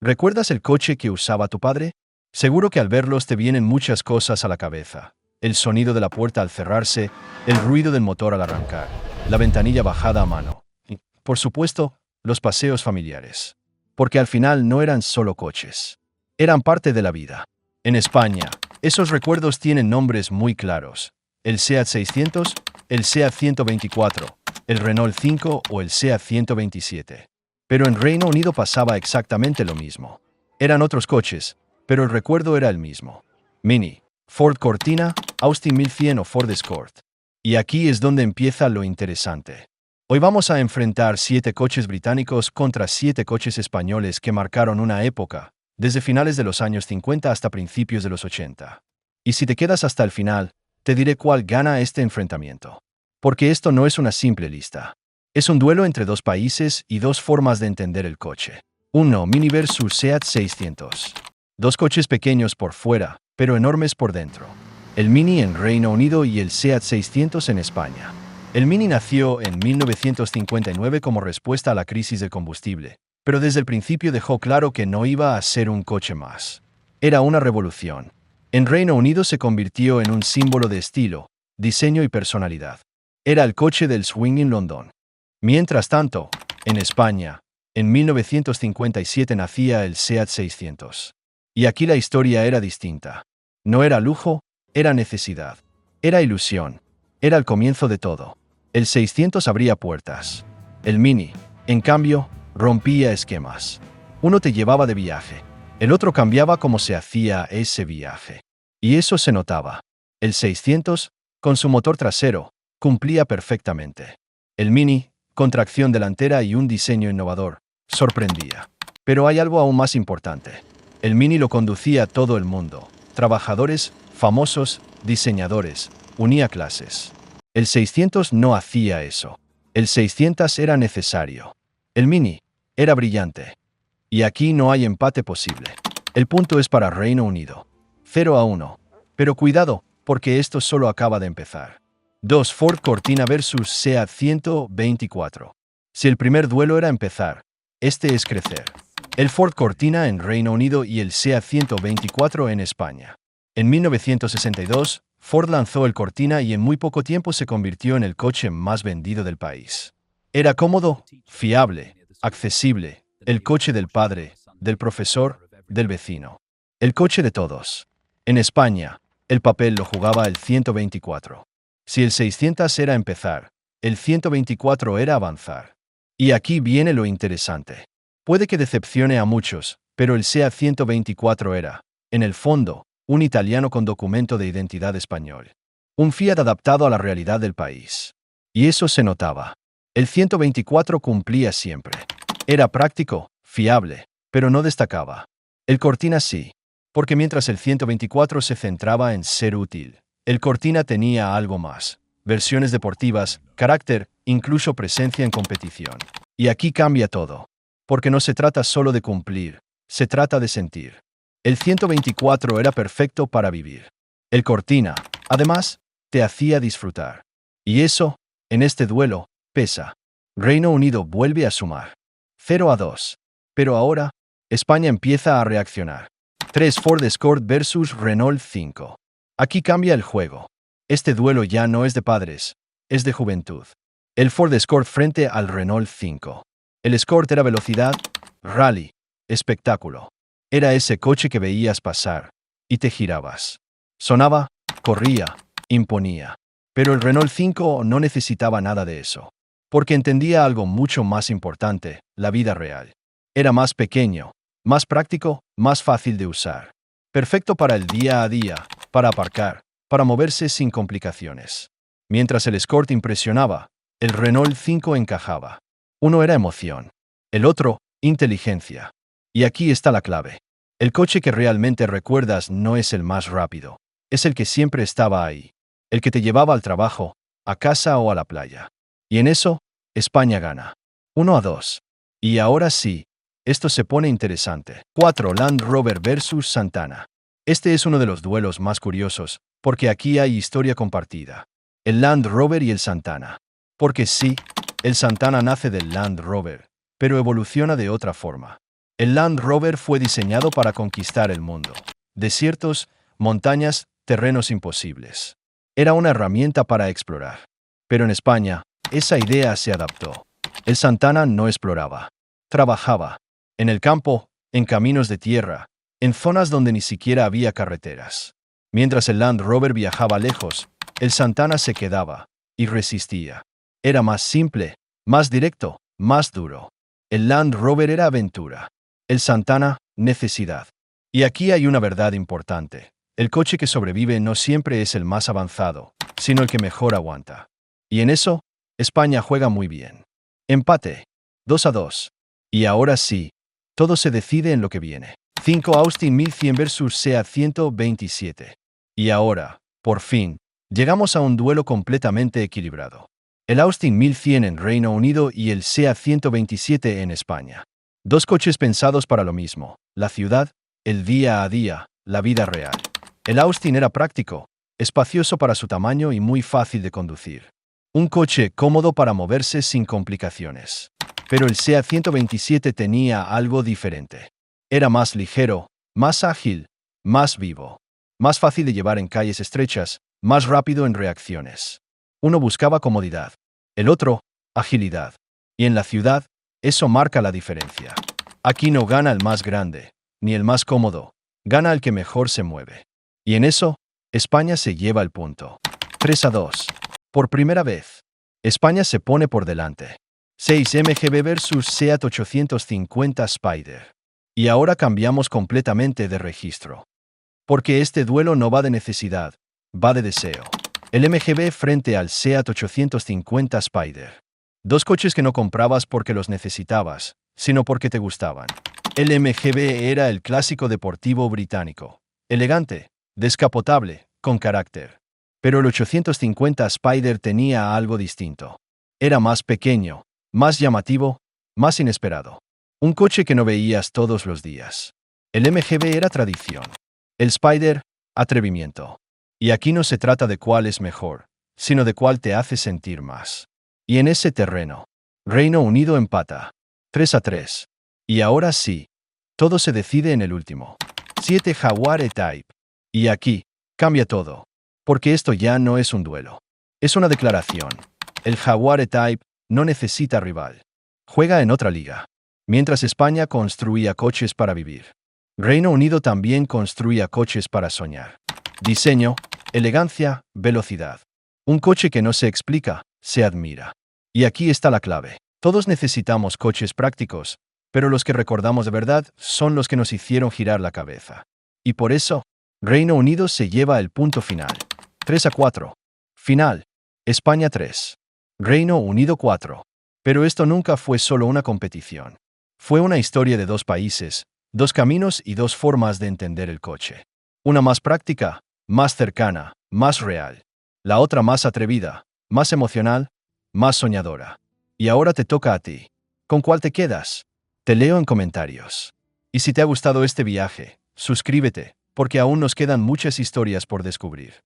¿Recuerdas el coche que usaba tu padre? Seguro que al verlos te vienen muchas cosas a la cabeza. El sonido de la puerta al cerrarse, el ruido del motor al arrancar, la ventanilla bajada a mano. Y, por supuesto, los paseos familiares. Porque al final no eran solo coches. Eran parte de la vida. En España, esos recuerdos tienen nombres muy claros. El SEAT 600, el SEAT 124, el Renault 5 o el SEAT 127. Pero en Reino Unido pasaba exactamente lo mismo. Eran otros coches, pero el recuerdo era el mismo. Mini, Ford Cortina, Austin 1100 o Ford Escort. Y aquí es donde empieza lo interesante. Hoy vamos a enfrentar 7 coches británicos contra 7 coches españoles que marcaron una época, desde finales de los años 50 hasta principios de los 80. Y si te quedas hasta el final, te diré cuál gana este enfrentamiento. Porque esto no es una simple lista. Es un duelo entre dos países y dos formas de entender el coche. 1. Mini versus SEAT 600. Dos coches pequeños por fuera, pero enormes por dentro. El Mini en Reino Unido y el SEAT 600 en España. El Mini nació en 1959 como respuesta a la crisis del combustible, pero desde el principio dejó claro que no iba a ser un coche más. Era una revolución. En Reino Unido se convirtió en un símbolo de estilo, diseño y personalidad. Era el coche del swing en London. Mientras tanto, en España, en 1957 nacía el SEAT 600. Y aquí la historia era distinta. No era lujo, era necesidad. Era ilusión. Era el comienzo de todo. El 600 abría puertas. El Mini, en cambio, rompía esquemas. Uno te llevaba de viaje. El otro cambiaba cómo se hacía ese viaje. Y eso se notaba. El 600, con su motor trasero, cumplía perfectamente. El Mini, con tracción delantera y un diseño innovador, sorprendía. Pero hay algo aún más importante. El Mini lo conducía todo el mundo. Trabajadores, famosos, diseñadores, unía clases. El 600 no hacía eso. El 600 era necesario. El Mini era brillante. Y aquí no hay empate posible. El punto es para Reino Unido. 0-1. Pero cuidado, porque esto solo acaba de empezar. 2. Ford Cortina versus SEAT 124. Si el primer duelo era empezar, este es crecer. El Ford Cortina en Reino Unido y el SEAT 124 en España. En 1962, Ford lanzó el Cortina y en muy poco tiempo se convirtió en el coche más vendido del país. Era cómodo, fiable, accesible, el coche del padre, del profesor, del vecino. El coche de todos. En España, el papel lo jugaba el 124. Si el 600 era empezar, el 124 era avanzar. Y aquí viene lo interesante. Puede que decepcione a muchos, pero el SEAT 124 era, en el fondo, un italiano con documento de identidad español. Un Fiat adaptado a la realidad del país. Y eso se notaba. El 124 cumplía siempre. Era práctico, fiable, pero no destacaba. El Cortina sí, porque mientras el 124 se centraba en ser útil, el Cortina tenía algo más. Versiones deportivas, carácter, incluso presencia en competición. Y aquí cambia todo. Porque no se trata solo de cumplir, se trata de sentir. El 124 era perfecto para vivir. El Cortina, además, te hacía disfrutar. Y eso, en este duelo, pesa. Reino Unido vuelve a sumar. 0-2. Pero ahora, España empieza a reaccionar. 3. Ford Escort versus Renault 5. Aquí cambia el juego. Este duelo ya no es de padres, es de juventud. El Ford Escort frente al Renault 5. El Escort era velocidad, rally, espectáculo. Era ese coche que veías pasar, y te girabas. Sonaba, corría, imponía. Pero el Renault 5 no necesitaba nada de eso. Porque entendía algo mucho más importante, la vida real. Era más pequeño, más práctico, más fácil de usar. Perfecto para el día a día, para aparcar, para moverse sin complicaciones. Mientras el Escort impresionaba, el Renault 5 encajaba. Uno era emoción. El otro, inteligencia. Y aquí está la clave. El coche que realmente recuerdas no es el más rápido. Es el que siempre estaba ahí. El que te llevaba al trabajo, a casa o a la playa. Y en eso, España gana. 1-2. Y ahora sí, esto se pone interesante. 4. Land Rover versus Santana. Este es uno de los duelos más curiosos, porque aquí hay historia compartida. El Land Rover y el Santana. Porque sí, el Santana nace del Land Rover, pero evoluciona de otra forma. El Land Rover fue diseñado para conquistar el mundo. Desiertos, montañas, terrenos imposibles. Era una herramienta para explorar. Pero en España, esa idea se adaptó. El Santana no exploraba. Trabajaba. En el campo, en caminos de tierra, en zonas donde ni siquiera había carreteras. Mientras el Land Rover viajaba lejos, el Santana se quedaba y resistía. Era más simple, más directo, más duro. El Land Rover era aventura. El Santana, necesidad. Y aquí hay una verdad importante. El coche que sobrevive no siempre es el más avanzado, sino el que mejor aguanta. Y en eso, España juega muy bien. Empate. 2-2. Y ahora sí, todo se decide en lo que viene. 5 Austin 1100 versus SEAT 127. Y ahora, por fin, llegamos a un duelo completamente equilibrado. El Austin 1100 en Reino Unido y el SEAT 127 en España. Dos coches pensados para lo mismo, la ciudad, el día a día, la vida real. El Austin era práctico, espacioso para su tamaño y muy fácil de conducir. Un coche cómodo para moverse sin complicaciones. Pero el SEAT 127 tenía algo diferente. Era más ligero, más ágil, más vivo. Más fácil de llevar en calles estrechas, más rápido en reacciones. Uno buscaba comodidad, el otro, agilidad. Y en la ciudad, eso marca la diferencia. Aquí no gana el más grande, ni el más cómodo, gana el que mejor se mueve. Y en eso, España se lleva el punto. 3-2. Por primera vez, España se pone por delante. 6 MGB versus SEAT 850 Spider. Y ahora cambiamos completamente de registro. Porque este duelo no va de necesidad, va de deseo. El MGB frente al SEAT 850 Spider. Dos coches que no comprabas porque los necesitabas, sino porque te gustaban. El MGB era el clásico deportivo británico. Elegante, descapotable, con carácter. Pero el 850 Spider tenía algo distinto. Era más pequeño, más llamativo, más inesperado. Un coche que no veías todos los días. El MGB era tradición. El Spider, atrevimiento. Y aquí no se trata de cuál es mejor, sino de cuál te hace sentir más. Y en ese terreno, Reino Unido empata. 3-3. Y ahora sí, todo se decide en el último. 7 Jaguar E-Type. Y aquí, cambia todo. Porque esto ya no es un duelo. Es una declaración. El Jaguar E-Type no necesita rival. Juega en otra liga. Mientras España construía coches para vivir, Reino Unido también construía coches para soñar. Diseño, elegancia, velocidad. Un coche que no se explica, se admira. Y aquí está la clave. Todos necesitamos coches prácticos, pero los que recordamos de verdad son los que nos hicieron girar la cabeza. Y por eso, Reino Unido se lleva el punto final. 3-4. Final. España 3. Reino Unido 4. Pero esto nunca fue solo una competición. Fue una historia de dos países, dos caminos y dos formas de entender el coche. Una más práctica, más cercana, más real. La otra más atrevida, más emocional, más soñadora. Y ahora te toca a ti. ¿Con cuál te quedas? Te leo en comentarios. Y si te ha gustado este viaje, suscríbete, porque aún nos quedan muchas historias por descubrir.